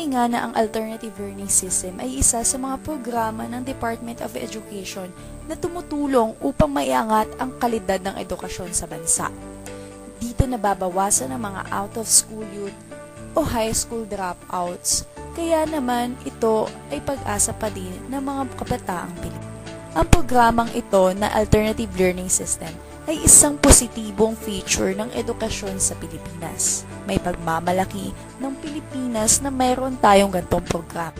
Tunay nga na ang alternative learning system ay isa sa mga programa ng Department of Education na tumutulong upang maiangat ang kalidad ng edukasyon sa bansa. Dito nababawasan ang mga out-of-school youth o high school dropouts, kaya naman ito ay pag-asa pa din ng mga kabataang Pilipino. Ang programang ito na alternative learning system ay isang positibong feature ng edukasyon sa Pilipinas. May pagmamalaki ng Pilipinas na mayroon tayong gantong programa.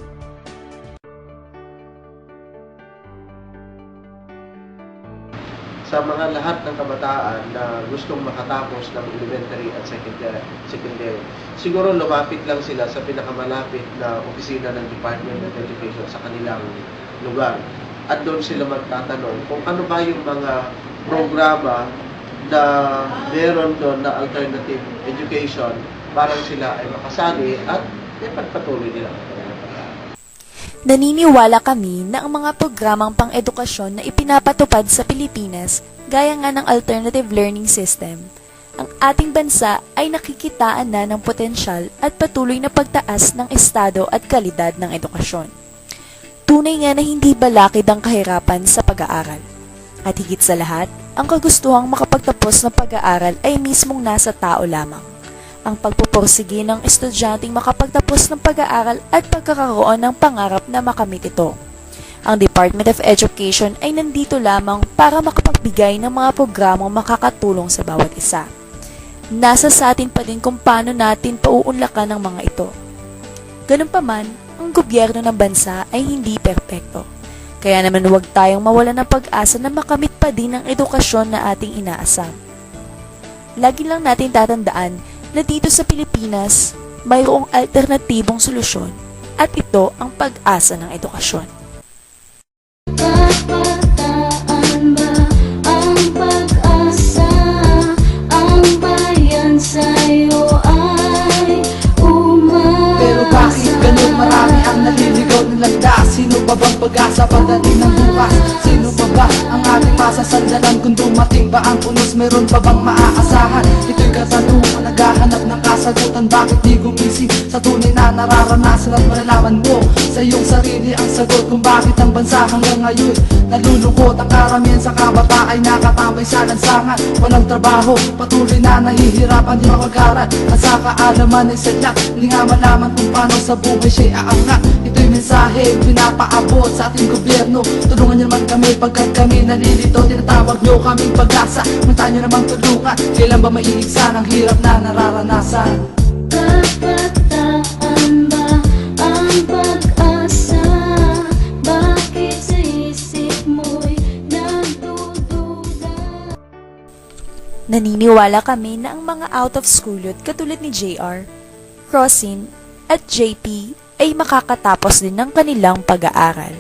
Sa mga lahat ng kabataan na gustong makatapos ng elementary at secondary, siguro lumapit lang sila sa pinakamalapit na opisina ng Department of Education sa kanilang lugar. At doon sila magtatanong kung ano ba yung mga programa na meron doon na alternative education para sila ay makasali at ipagpatuloy nila. Naniniwala kami na ang mga programang pang-edukasyon na ipinapatupad sa Pilipinas, gaya nga ng alternative learning system, ang ating bansa ay nakikitaan na ng potensyal at patuloy na pagtaas ng estado at kalidad ng edukasyon. Tunay nga na hindi balakid ang kahirapan sa pag-aaral. At higit sa lahat, ang kagustuhang makapagtapos ng pag-aaral ay mismong nasa tao lamang. Ang pagpupursige ng estudyanteng makapagtapos ng pag-aaral at pagkakaroon ng pangarap na makamit ito. Ang Department of Education ay nandito lamang para makapagbigay ng mga programang makakatulong sa bawat isa. Nasa sa atin pa din kung paano natin pauunlakan ang mga ito. Ganun pa man, ang gobyerno ng bansa ay hindi perpekto. Kaya naman huwag tayong mawalan ng pag-asa na makamit pa din ang edukasyon na ating inaasam. Lagi lang natin tatandaan na dito sa Pilipinas, mayroong alternatibong solusyon at ito ang pag-asa ng edukasyon. Kabataan ba ang pag-asa? Ang bayan sa'yo ay umaasa. Pero bakit ganun marami ang naliligaw ng landas? Sino ba bang pag-asa pagdating ng bukas? Sino ba ba ang ating masasandalan? Kung dumating ba ang unos, meron pa bang maaasahan? Ito'y katanungan, naghahanap ng kasagutan. Bakit di gumising sa tunay na nararanasan at malalaman mo sa iyong sarili ang sagot kung bakit ang bansa hanggang ngayon nalulungkot? Ang karamihan sa kabata ay nakatambay sa lansangan, walang trabaho, patuloy na nahihirapan di makag-aral. At sa kaalaman ay sadyak, hindi nga malaman kung paano sa buhay siya'y aangat. Ito'y mensahe pinapaabot sa ating gobyerno. Tulungan niyo naman kami pagkat kami nalilito. Tinatawag niyo kaming pag-asa, munta niyo namang tulungan. Kailan ba maiigsan ang hirap na nararanasan? Kabataan ba ang pag-asa? Bakit sa isip mo'y nagdududa? Naniniwala kami na ang mga out-of-school youth katulad ni JR, Rosin at JP ay makakatapos din ng kanilang pag-aaral.